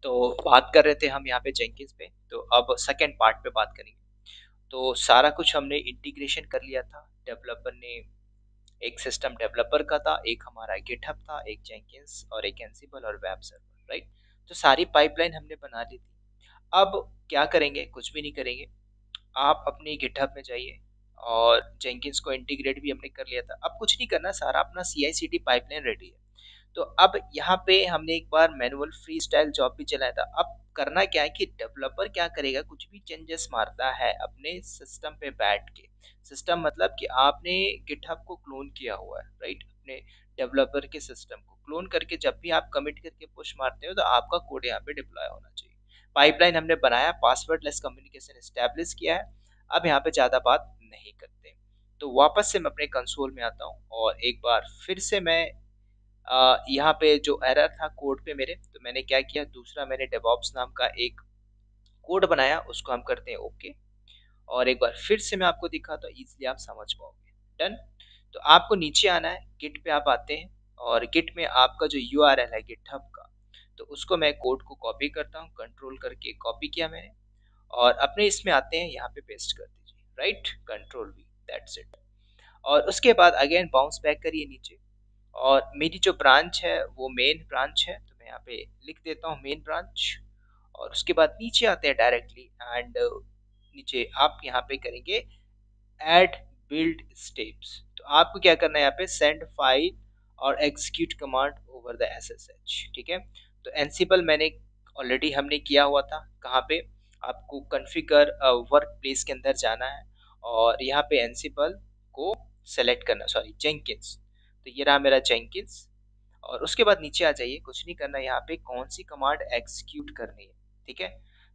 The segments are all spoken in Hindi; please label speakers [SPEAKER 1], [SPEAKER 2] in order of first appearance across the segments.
[SPEAKER 1] तो बात कर रहे थे हम यहाँ पे जेंकिंस पे, तो अब सेकंड पार्ट पे बात करेंगे। तो सारा कुछ हमने इंटीग्रेशन कर लिया था। डेवलपर ने एक सिस्टम डेवलपर का था, एक हमारा गिटहब था, एक जेंकिंस और एक एंसिबल और वेब सर्वर, राइट। तो सारी पाइपलाइन हमने बना ली थी। अब क्या करेंगे? कुछ भी नहीं करेंगे। आप अपनी गिटहब में जाइए और जेंकिंस को इंटीग्रेट भी हमने कर लिया था। अब कुछ नहीं करना, सारा अपना CI/CD पाइपलाइन रेडी है। तो अब यहाँ पे हमने एक बार मैनुअल फ्री स्टाइल जॉब भी चलाया था। अब करना क्या है कि डेवलपर क्या करेगा, कुछ भी चेंजेस मारता है अपने सिस्टम पे बैठ के। सिस्टम मतलब कि आपने गिटहब को क्लोन किया हुआ है, राइट। अपने डेवलपर के सिस्टम को क्लोन करके जब भी आप कमिट करके पुश मारते हो तो आपका कोड यहाँ पे डिप्लॉय होना चाहिए। पाइपलाइन हमने बनाया, पासवर्ड लेस कम्युनिकेशन एस्टेब्लिश किया है। अब यहाँ पे ज़्यादा बात नहीं करते। तो वापस से मैं अपने कंसोल में आता हूँ और एक बार फिर से मैं यहाँ पे जो एरर था कोड पे मेरे, तो मैंने क्या किया, दूसरा मैंने डेवऑप्स नाम का एक कोड बनाया, उसको हम करते हैं ओके। और एक बार फिर से मैं आपको दिखा तो इजीली आप समझ पाओगे। डन। तो आपको नीचे आना है, गिट पे आप आते हैं और गिट में आपका जो URL है गिटहब का, तो उसको मैं कोड को कॉपी करता हूँ, कंट्रोल करके कॉपी किया मैंने और अपने इसमें आते हैं, यहाँ पे पेस्ट कर दीजिए, right, control V, that's it. और उसके बाद अगेन बाउंस बैक करिए नीचे और मेरी जो ब्रांच है वो मेन ब्रांच है, तो मैं यहाँ पे लिख देता हूँ मेन ब्रांच। और उसके बाद नीचे आते हैं डायरेक्टली एंड नीचे आप यहाँ पे करेंगे ऐड बिल्ड स्टेप्स। तो आपको क्या करना है, यहाँ पे सेंड फाइल और execute command over the SSH, ठीक है। तो एनसिबल मैंने ऑलरेडी हमने किया हुआ था। कहाँ पे? आपको कॉन्फ़िगर वर्क प्लेस के अंदर जाना है और यहाँ पे एनसिबल को सेलेक्ट करना, सॉरी जेंकिंस। तो ये रहा मेरा जेंकिंस। और उसके बाद नीचे आ जाइए, कुछ नहीं करना, यहाँ पे कौन सी कमांड एग्जीक्यूट करनी है, ठीक है।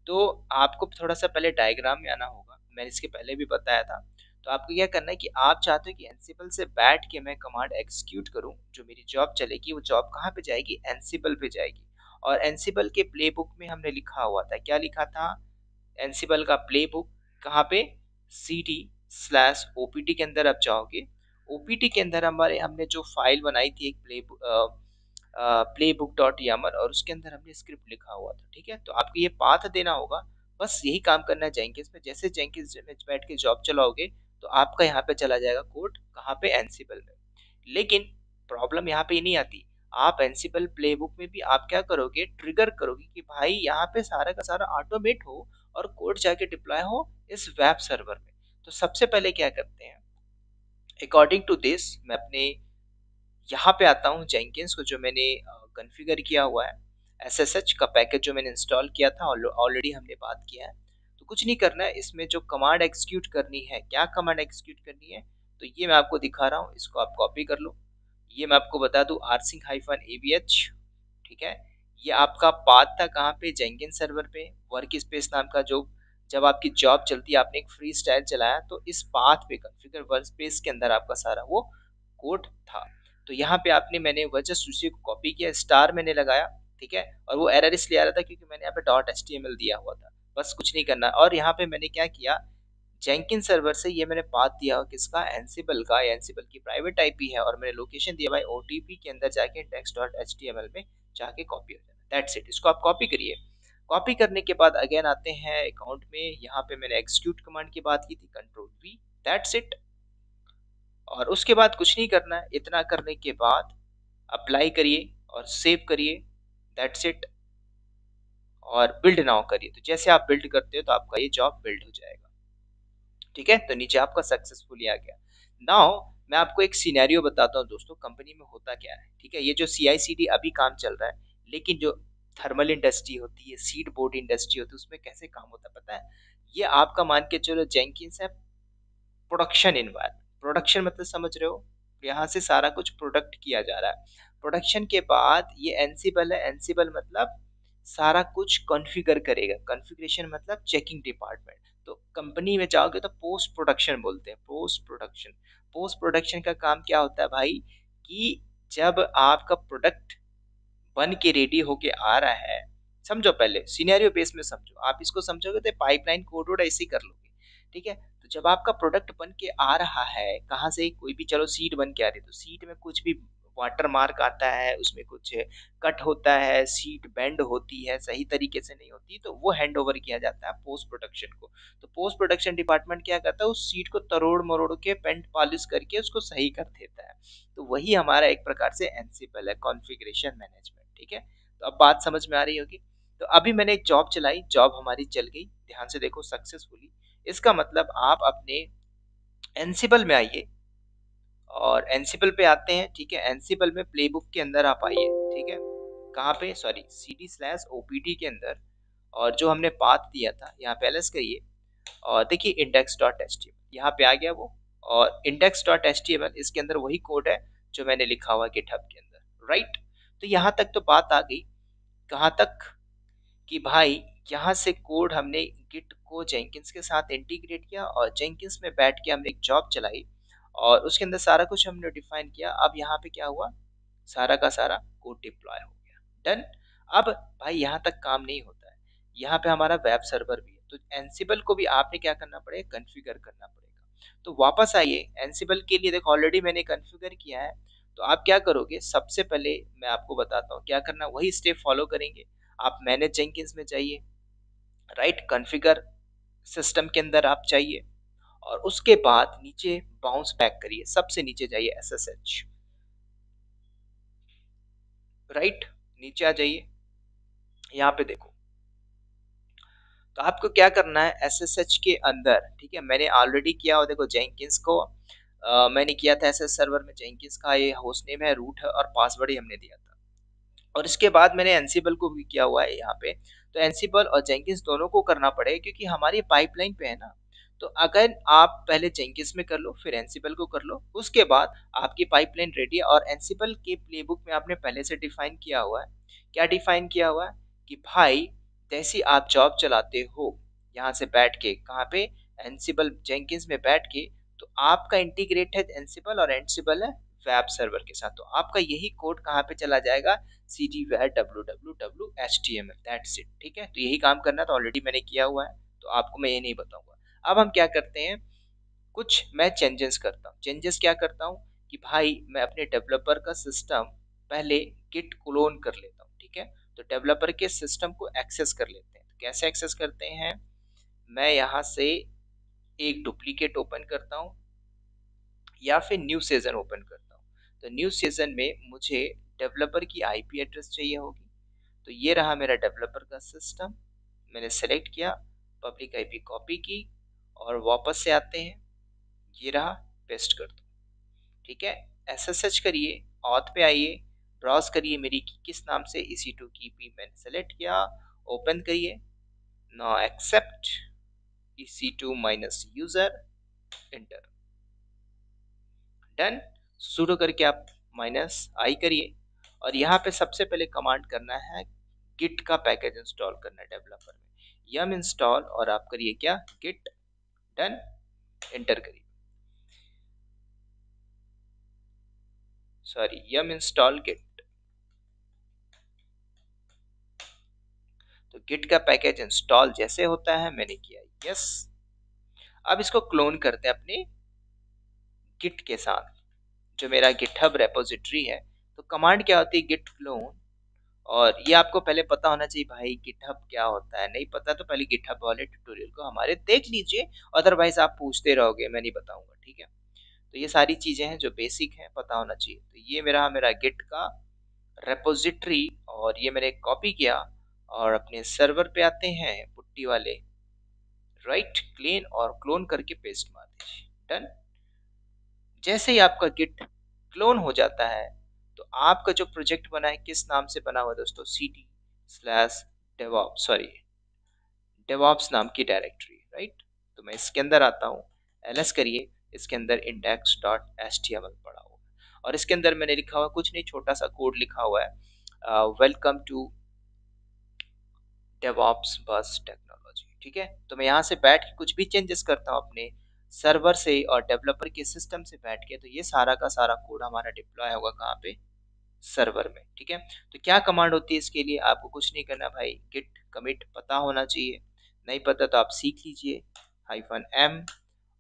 [SPEAKER 1] तो आपको थोड़ा सा पहले डायग्राम में आना होगा, मैंने इसके पहले भी बताया था। तो आपको क्या करना है कि आप चाहते हो कि एनसिबल से बैठ के मैं कमांड एग्जीक्यूट करूं, जो मेरी जॉब चलेगी वो जॉब कहाँ पे जाएगी, एनसिबल पे जाएगी। और एनसिबल के प्लेबुक में हमने लिखा हुआ था, क्या लिखा था, एनसिबल का प्लेबुक कहाँ पे, cd/opt के अंदर आप जाओगे। ओपीटी के अंदर हमारे हमने जो फाइल बनाई थी एक playbook.yaml, और उसके अंदर हमने स्क्रिप्ट लिखा हुआ था, ठीक है। तो आपको ये पाथ देना होगा, बस यही काम करना है जेंकिंस में। जैसे जेंकिंस में बैठ के जॉब चलाओगे तो आपका यहाँ पे चला जाएगा कोड, कहाँ पे, एनसिबल में। लेकिन प्रॉब्लम यहाँ पे ही नहीं आती। आप एनसिबल प्लेबुक में भी आप क्या करोगे, ट्रिगर करोगे कि भाई यहाँ पे सारा का सारा ऑटोमेट हो और कोड जाके डिप्लॉय हो इस वेब सर्वर में। तो सबसे पहले क्या करते हैं, अकॉर्डिंग टू दिस मैं अपने यहाँ पे आता हूँ जेंकिंस को जो मैंने कॉन्फ़िगर किया हुआ है, SSH का पैकेज जो मैंने इंस्टॉल किया था, ऑलरेडी हमने बात किया है। तो कुछ नहीं करना है, इसमें जो कमांड एग्जीक्यूट करनी है, क्या कमांड एग्जीक्यूट करनी है, तो ये मैं आपको दिखा रहा हूँ, इसको आप कॉपी कर लो। ये मैं आपको बता दूँ, rsync-avh, ठीक है। ये आपका पाथ था कहाँ पे, जेंकिंस सर्वर पे, वर्क स्पेस नाम का जो, जब आपकी जॉब चलती है आपने एक फ्री स्टाइल चलाया तो इस पाथ पे कॉन्फ़िगर वर्क स्पेस के अंदर आपका सारा वो कोड था। तो यहाँ पे आपने, मैंने वह जस्ट उसी को कॉपी किया, स्टार मैंने लगाया, ठीक है। और वो एरर इसलिए आ रहा था क्योंकि मैंने यहाँ पे .html दिया हुआ था। बस कुछ नहीं करना। और यहाँ पे मैंने क्या किया, जेंकिंस सर्वर से ये मैंने पाथ दिया किसका, एनसिबल का। एनसिबल की प्राइवेट आईपी है और मैंने लोकेशन दिया भाई ओटीपी के अंदर जाके index.html में जाके कॉपी हो जाना, दैट्स इट। इसको आप कॉपी करिए। कॉपी करने के बाद अगेन आते हैं अकाउंट में, यहाँ पे मैंने एक्जीक्यूट कमांड की बात की थी, कंट्रोल V, दैट्स इट। और उसके बाद कुछ नहीं करना है। इतना करने के बाद अप्लाई करिए और सेव करिए, दैट्स इट। और बिल्ड नाउ करिए। तो जैसे आप बिल्ड करते हो तो आपका ये जॉब बिल्ड हो जाएगा, ठीक है। तो नीचे आपका सक्सेसफुली आ गया। नाउ मैं आपको एक सिनेरियो बताता हूँ दोस्तों, कंपनी में होता क्या है, ठीक है। ये जो CI/CD अभी काम चल रहा है, लेकिन जो थर्मल इंडस्ट्री होती है, सीड बोर्ड इंडस्ट्री होती है, उसमें कैसे काम होता है पता है। ये आपका मान के चलो जेंकिंस है, प्रोडक्शन इन्वायरमेंट। प्रोडक्शन मतलब समझ रहे हो, यहाँ से सारा कुछ प्रोडक्ट किया जा रहा है। प्रोडक्शन के बाद ये एनसिबल है, एनसिबल मतलब सारा कुछ कॉन्फ़िगर करेगा, कॉन्फ़िगरेशन मतलब चेकिंग डिपार्टमेंट। तो कंपनी में जाओगे तो पोस्ट प्रोडक्शन बोलते हैं, पोस्ट प्रोडक्शन। पोस्ट प्रोडक्शन का काम क्या होता है भाई, कि जब आपका प्रोडक्ट बन के रेडी होके आ रहा है, समझो पहले सिनेरियो बेस में समझो, आप इसको समझोगे तो पाइपलाइन कोड वोड ऐसे ही कर लोगे, ठीक है। तो जब आपका प्रोडक्ट बन के आ रहा है, कहाँ से, कोई भी, चलो सीट बन के आ रही है तो सीट में कुछ भी वाटर मार्क आता है, उसमें कुछ कट होता है, सीट बेंड होती है, सही तरीके से नहीं होती, तो वो हैंड ओवर किया जाता है पोस्ट प्रोडक्शन को। तो पोस्ट प्रोडक्शन डिपार्टमेंट क्या करता है, उस सीट को तरोड़ मरोड़ के पेंट पॉलिश करके उसको सही कर देता है। तो वही हमारा एक प्रकार से एनसिबल है, कॉन्फ़िगरेशन मैनेजमेंट, ठीक है। तो अब बात समझ में आ रही होगी। तो अभी मैंने एक जॉब चलाई, जॉब हमारी चल गई, ध्यान से देखो, सक्सेसफुली। इसका मतलब आप अपने एनसिबल में आइए, और एनसिबल पे आते हैं, ठीक है। एनसिबल में प्लेबुक के अंदर आप आइए, ठीक है। कहाँ पे, सॉरी, cd/opt के अंदर, और जो हमने पाथ दिया था यहाँ पे एलएस करिए, और देखिए index.html यहाँ पे आ गया वो। और index.html इसके अंदर वही कोड है जो मैंने लिखा हुआ गिटहब के अंदर, राइट। तो यहाँ तक तो बात आ गई। कहाँ तक, कि भाई यहाँ से कोड हमने गिट को जेंकिंस के साथ इंटीग्रेट किया, और जेंकिंस में बैठ के हमने एक जॉब चलाई, और उसके अंदर सारा कुछ हमने डिफाइन किया। अब यहाँ पे क्या हुआ, सारा का सारा कोड डिप्लॉय हो गया, डन। अब भाई यहाँ तक काम नहीं होता है, यहाँ पे हमारा वेब सर्वर भी है, तो एनसिबल को भी आपने क्या करना पड़ेगा, कॉन्फ़िगर करना पड़ेगा। तो वापस आइए एनसिबल के लिए, देखो ऑलरेडी मैंने कॉन्फ़िगर किया है। तो आप क्या करोगे, सबसे पहले मैं आपको बताता हूँ क्या करना, वही स्टेप फॉलो करेंगे। आप मैनेज जेंकिंस में जाइए, राइट, कॉन्फ़िगर सिस्टम के अंदर आप जाइए, और उसके बाद नीचे बाउंस बैक करिए, सबसे नीचे जाइए एसएसएच, राइट, नीचे आ जाइए। यहाँ पे देखो, तो आपको क्या करना है एसएसएच के अंदर, ठीक है। मैंने ऑलरेडी किया, और देखो जेंकिंस को मैंने किया था एसएस सर्वर में, जेंकिंस का ये होस्ट नेम है, रूट है, और पासवर्ड ही हमने दिया था। और इसके बाद मैंने एनसिबल को भी किया हुआ है यहाँ पे। तो एनसिबल और जेंकिंस दोनों को करना पड़ेगा, क्योंकि हमारी पाइपलाइन पे है ना। तो अगर आप पहले जेंकिंस में कर लो, फिर एनसिबल को कर लो, उसके बाद आपकी पाइपलाइन रेडी है। और एनसिबल के प्लेबुक में आपने पहले से डिफाइन किया हुआ है, क्या डिफाइन किया हुआ है, कि भाई जैसे आप जॉब चलाते हो यहाँ से बैठ के, कहाँ पे, एनसिबल जेंकिंस में बैठ के, तो आपका इंटीग्रेट है एनसिबल, और एनसिबल है वेब सर्वर के साथ। तो आपका यही कोड कहाँ पे चला जाएगा, cd/www html, दैट्स इट, ठीक है। तो यही काम करना तो ऑलरेडी मैंने किया हुआ है, तो आपको मैं ये नहीं बताऊंगा। अब हम क्या करते हैं, कुछ मैं चेंजेस करता हूँ। चेंजेस क्या करता हूँ, कि भाई मैं अपने डेवलपर का सिस्टम पहले गिट क्लोन कर लेता हूँ, ठीक है। तो डेवलपर के सिस्टम को एक्सेस कर लेते हैं, तो कैसे एक्सेस करते हैं, मैं यहाँ से एक डुप्लीकेट ओपन करता हूँ, या फिर न्यू सेशन ओपन करता हूँ। तो न्यू सेशन में मुझे डेवलपर की आईपी एड्रेस चाहिए होगी। तो ये रहा मेरा डेवलपर का सिस्टम, मैंने सेलेक्ट किया, पब्लिक आईपी कॉपी की, और वापस से आते हैं, ये रहा, पेस्ट कर दो, ठीक है। एसएसएच करिए, ऑथ पे आइए, ब्राउज करिए मेरी की किस नाम से, EC2 की भी मैंने सेलेक्ट किया, ओपन करिए, now accept EC2 minus user, enter, done. Sudo करके आप -i करिए, और यहाँ पे सबसे पहले कमांड करना है, गिट का पैकेज इंस्टॉल करना है डेवलपर में, यम इंस्टॉल, और आप करिए क्या, गिट, डन, एंटर करिए, सॉरी, यम इंस्टॉल गिट। तो गिट का पैकेज इंस्टॉल जैसे होता है, मैंने किया यस। अब इसको क्लोन करते हैं अपने गिट के साथ, जो मेरा गिटहब रेपोजिटरी है। तो कमांड क्या होती है, गिट क्लोन। और ये आपको पहले पता होना चाहिए भाई, गिटहब क्या होता है, नहीं पता तो पहले गिटहब वाले ट्यूटोरियल को हमारे देख लीजिए, अदरवाइज आप पूछते रहोगे, मैं नहीं बताऊंगा, ठीक है। तो ये सारी चीजें हैं जो बेसिक हैं, पता होना चाहिए। तो ये मेरा गिट का रेपोजिटरी, और ये मैंने कॉपी किया, और अपने सर्वर पे आते हैं पुट्टी वाले, राइट, क्लीन, और क्लोन करके पेस्ट मार दीजिए, डन। जैसे ही आपका गिट क्लोन हो जाता है, तो आपका जो प्रोजेक्ट बना है किस नाम से बना हुआ है दोस्तों, cd/devops, सॉरी, डेवॉप्स नाम की डायरेक्टरी, राइट। तो मैं इसके अंदर आता हूँ, ls करिए, इसके अंदर index.html पड़ा हुआ है, और इसके अंदर मैंने लिखा हुआ कुछ नहीं, छोटा सा कोड लिखा हुआ है, वेलकम टू डेवॉप्स बस टेक्नोलॉजी, ठीक है। तो मैं यहाँ से बैठ के कुछ भी चेंजेस करता हूँ अपने सर्वर से और डेवलपर के सिस्टम से बैठ के, तो ये सारा का सारा कोड हमारा डिप्लॉय होगा कहाँ पे, सर्वर में, ठीक है। तो क्या कमांड होती है इसके लिए, आपको कुछ नहीं करना भाई, गिट कमिट पता होना चाहिए, नहीं पता तो आप सीख लीजिए, -m,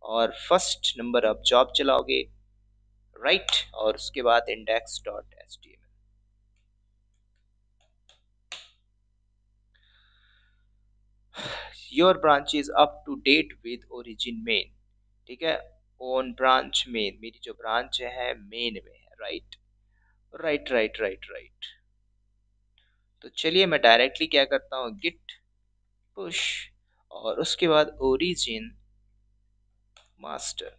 [SPEAKER 1] और फर्स्ट नंबर आप जॉब चलाओगे, राइट। और उसके बाद index dot H T M L. Your branch is up to date with origin main. ठीक है, ओन ब्रांच मेन, मेरी जो ब्रांच है मेन में है। Right right right right right. तो चलिए मैं डायरेक्टली क्या करता हूँ, गिट पुश और उसके बाद ओरिजिन मास्टर।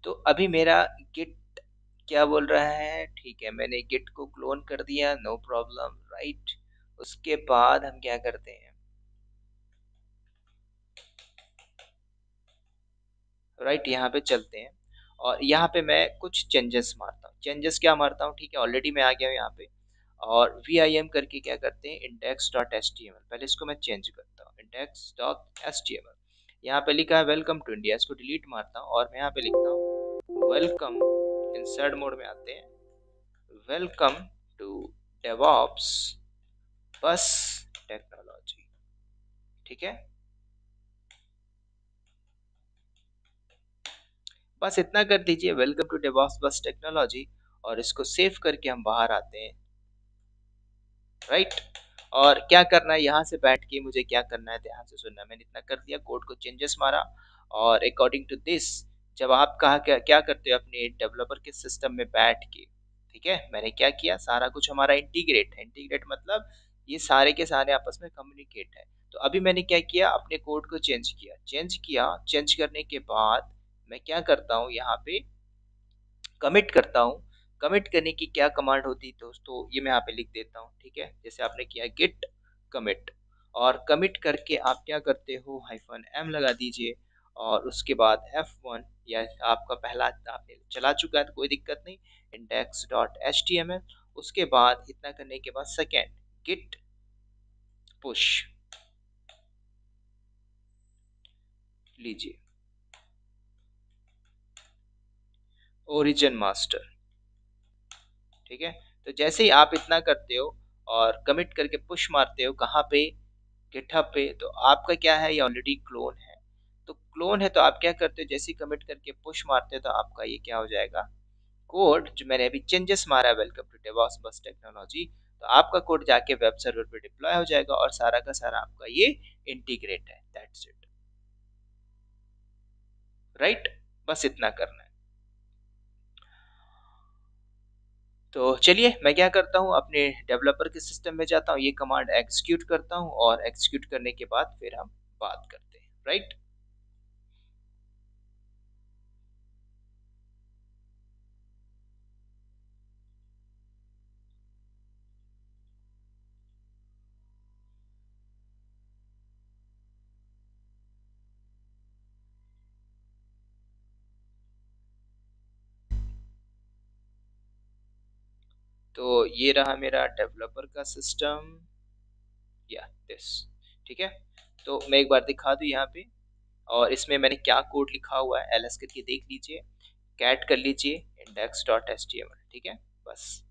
[SPEAKER 1] तो अभी मेरा गिट क्या बोल रहा है, ठीक है मैंने गिट को क्लोन कर दिया, नो प्रॉब्लम। राइट, उसके बाद हम क्या करते हैं, राइट यहाँ पे चलते हैं और यहाँ पे मैं कुछ चेंजेस मारता हूँ। चेंजेस क्या मारता हूँ, ठीक है ऑलरेडी मैं आ गया हूँ यहाँ पे। और वी आई एम करके क्या करते हैं, index dot H T M L, पहले इसको मैं चेंज करता हूँ, index dot H T M L. यहाँ पे लिखा है वेलकम टू इंडिया, इसको डिलीट मारता हूँ और मैं यहाँ पे लिखता हूँ वेलकम, इंसर्ट मोड में आते हैं, वेलकम टू डेवॉप्स बस टेक्नोलॉजी। ठीक है, बस इतना कर दीजिए, वेलकम टू डेवॉप्स बस टेक्नोलॉजी। और इसको सेव करके हम बाहर आते हैं। राइट, और क्या करना है, यहाँ से बैठ के मुझे क्या करना है, ध्यान से सुनना। मैंने इतना कर दिया, कोड को चेंजेस मारा और अकॉर्डिंग टू दिस, जब आप कहा क्या करते हो अपने डेवलपर के सिस्टम में बैठ के, ठीक है मैंने क्या किया, सारा कुछ हमारा इंटीग्रेट है। इंटीग्रेट मतलब ये सारे के सारे आपस में कम्युनिकेट है। तो अभी मैंने क्या किया, अपने कोड को चेंज करने के बाद मैं क्या करता हूँ, यहाँ पे कमिट करता हूँ। कमिट करने की क्या कमांड होती है दोस्तों, ये मैं यहाँ पे लिख देता हूँ। ठीक है, जैसे आपने किया गिट कमिट, और कमिट करके आप क्या करते हो, हाइफन एम लगा दीजिए और उसके बाद F1, या आपका पहला आपने चला चुका है तो कोई दिक्कत नहीं, index dot H T M L. उसके बाद इतना करने के बाद सेकेंड गिट पुश, लीजिए ओरिजिन मास्टर। ठीक है, तो जैसे ही आप इतना करते हो और कमिट करके पुश मारते हो कहाँ पे, गिटहब पे, तो आपका क्या है, ये ऑलरेडी क्लोन है। तो क्लोन है तो आप क्या करते हो, जैसे ही कमिट करके पुश मारते हो तो आपका ये क्या हो जाएगा, कोड जो मैंने अभी चेंजेस मारा है वेलकम टू डेवॉप्स बस टेक्नोलॉजी, तो आपका कोड जाके वेब सर्वर पे डिप्लॉय हो जाएगा और सारा का सारा आपका ये इंटीग्रेट है। That's it. राइट, बस इतना करना है। तो चलिए मैं क्या करता हूँ, अपने डेवलपर के सिस्टम में जाता हूँ, ये कमांड एग्जीक्यूट करता हूँ और एग्जीक्यूट करने के बाद फिर हम बात करते हैं। राइट, तो ये रहा मेरा डेवलपर का सिस्टम, या दिस। ठीक है, तो मैं एक बार दिखा दूँ यहाँ पे, और इसमें मैंने क्या कोड लिखा हुआ है एल एस करके देख लीजिए, कैट कर लीजिए index dot H T M L. ठीक है, बस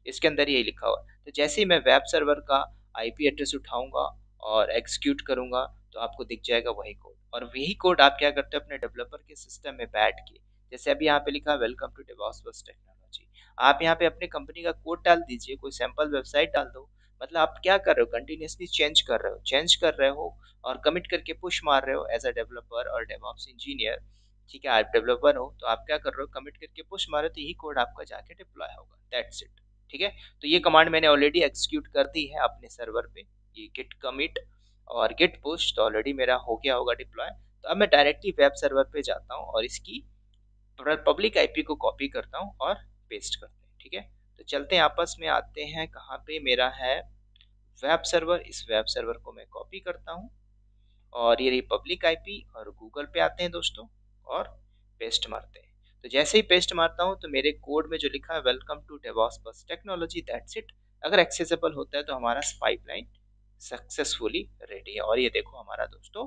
[SPEAKER 1] इसके अंदर यही लिखा हुआ है। तो जैसे ही मैं वेब सर्वर का आईपी एड्रेस उठाऊंगा और एग्जीक्यूट करूंगा तो आपको दिख जाएगा वही कोड, और वही कोड आप क्या करते हो अपने डेवलपर के सिस्टम में बैठ के, जैसे अभी यहाँ पे लिखा वेलकम टू डेवॉप्स बस टेक्नोलॉजी, आप यहाँ पे अपने कंपनी का कोड डाल दीजिए, कोई सैंपल वेबसाइट डाल दो। मतलब आप क्या कर रहे हो, कंटिन्यूसली चेंज कर रहे हो और कमिट करके पुश मार रहे हो एज अ डेवलपर और डेवऑप्स इंजीनियर। ठीक है, आप डेवलपर हो तो आप क्या कर रहे हो, कमिट करके पुश मारो तो यही कोड आपका जाके डिप्लॉय होगा। That's it. ठीक है, तो ये कमांड मैंने ऑलरेडी एग्जीक्यूट कर दी है अपने सर्वर पे, ये गिट कमिट और गिट पुश तो ऑलरेडी मेरा हो गया होगा डिप्लॉय। तो अब मैं डायरेक्टली वेब सर्वर पे जाता हूँ और इसकी पब्लिक आईपी को कॉपी करता हूँ और पेस्ट करते हैं। ठीक है, तो चलते हैं आपस में, आते हैं कहाँ पे, मेरा है वेब सर्वर, इस वेब सर्वर को मैं कॉपी करता हूँ और ये रही पब्लिक आईपी, और गूगल पे आते हैं दोस्तों और पेस्ट मारते हैं। तो जैसे ही पेस्ट मारता हूँ तो मेरे कोड में जो लिखा है वेलकम टू डेवॉप्स बस टेक्नोलॉजी, दैट्स इट। अगर एक्सेसिबल होता है तो हमारा पाइपलाइन सक्सेसफुली रेडी है, और ये देखो हमारा दोस्तों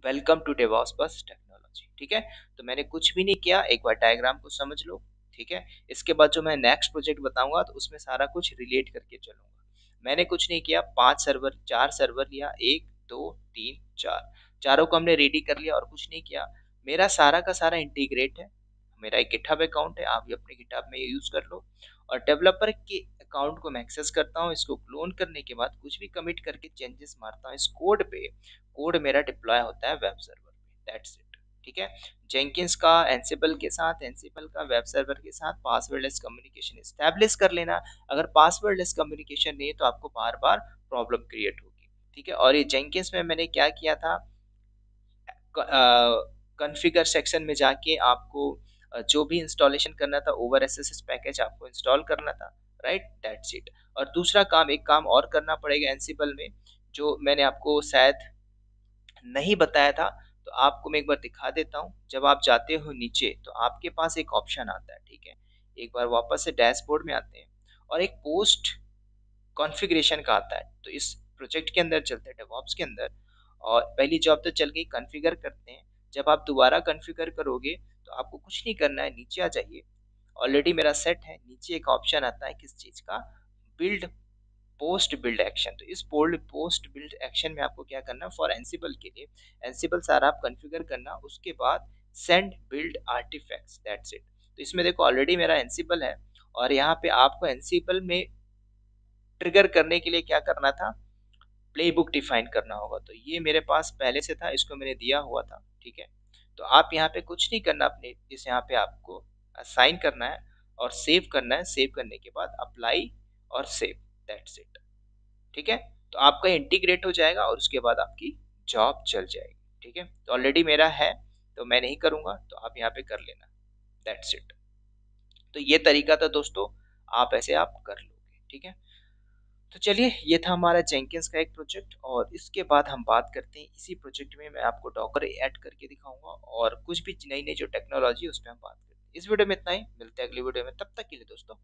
[SPEAKER 1] वेलकम टू डेवॉप्स बस टेक्नोलॉजी। ठीक है, तो मैंने कुछ भी नहीं किया, एक बार डायग्राम को समझ लो। ठीक है, इसके बाद जो मैं नेक्स्ट प्रोजेक्ट बताऊंगा तो उसमें सारा कुछ रिलेट करके चलूंगा। मैंने कुछ नहीं किया, 5 सर्वर 4 सर्वर लिया, 1 2 3 4 चारों को हमने रेडी कर लिया और कुछ नहीं किया। मेरा सारा का सारा इंटीग्रेट है, मेरा एक गिटहब अकाउंट है, आप भी अपने गिटहब में यूज कर लो। और डेवलपर के अकाउंट को मैं एक्सेस करता हूँ, इसको क्लोन करने के बाद कुछ भी कमिट करके चेंजेस मारता हूँ इस कोड पे, कोड मेरा डिप्लॉय होता है वेब सर्वर पे, दैट्स इट। ठीक है, जेंकिंस का एंसिबल के साथ, एंसिबल का वेब सर्वर के साथ पासवर्डलेस कम्युनिकेशन एस्टैब्लिश कर लेना। अगर पासवर्डलेस कम्युनिकेशन नहीं है तो आपको बार बार प्रॉब्लम क्रिएट होगी। ठीक है, और ये जेंकिंस में मैंने क्या किया था, कॉन्फ़िगर सेक्शन में जाके आपको जो भी इंस्टॉलेशन करना था, ओवर एसएसएस पैकेज आपको इंस्टॉल करना था, राइट, दैट्स इट। और दूसरा काम, एक काम और करना पड़ेगा एंसिबल में, जो मैंने आपको शायद नहीं बताया था, तो आपको मैं एक बार दिखा देता हूँ। जब आप जाते हो नीचे तो आपके पास एक ऑप्शन आता है, ठीक है, एक बार वापस से डैशबोर्ड में आते हैं और एक पोस्ट कॉन्फ़िगरेशन का आता है। तो इस प्रोजेक्ट के अंदर चलते हैं, डेवऑप्स के अंदर, और पहली जॉब तो चल गई, कॉन्फ़िगर करते हैं। जब आप दोबारा कॉन्फ़िगर करोगे तो आपको कुछ नहीं करना है, नीचे आ जाइए, ऑलरेडी मेरा सेट है, नीचे एक ऑप्शन आता है किस चीज़ का, बिल्ड पोस्ट बिल्ड एक्शन। तो इस पोस्ट बिल्ड एक्शन में आपको क्या करना है, फॉर एंसिबल के लिए एंसिबल सारा आप कॉन्फ़िगर करना, उसके बाद send build artifacts, that's it. तो इसमें देखो ऑलरेडी मेरा एंसिबल है, और यहाँ पे आपको एंसिबल में ट्रिगर करने के लिए क्या करना था, प्लेबुक डिफाइन करना होगा। तो ये मेरे पास पहले से था, इसको मैंने दिया हुआ था। ठीक है, तो आप यहाँ पे कुछ नहीं करना, अपने इस यहाँ पे आपको असाइन करना है और सेव करना है, सेव करने के बाद अप्लाई और सेव, दैट्स इट। ठीक है, तो आपका इंटीग्रेट हो जाएगा और उसके बाद आपकी जॉब चल जाएगी। ठीक है, तो ऑलरेडी मेरा है, तो मैं नहीं करूंगा, तो आप यहाँ पे कर लेना, दैट्स इट। तो ये तरीका था दोस्तों, आप ऐसे आप कर लोगे। ठीक है, तो चलिए, ये था हमारा जेंकिंस का एक प्रोजेक्ट, और इसके बाद हम बात करते हैं, इसी प्रोजेक्ट में मैं आपको डॉकर ऐड करके दिखाऊंगा और कुछ भी नई नई जो टेक्नोलॉजी है उस पर हम बात करते हैं। इस वीडियो में इतना ही, मिलते हैं अगली वीडियो में, तब तक के लिए दोस्तों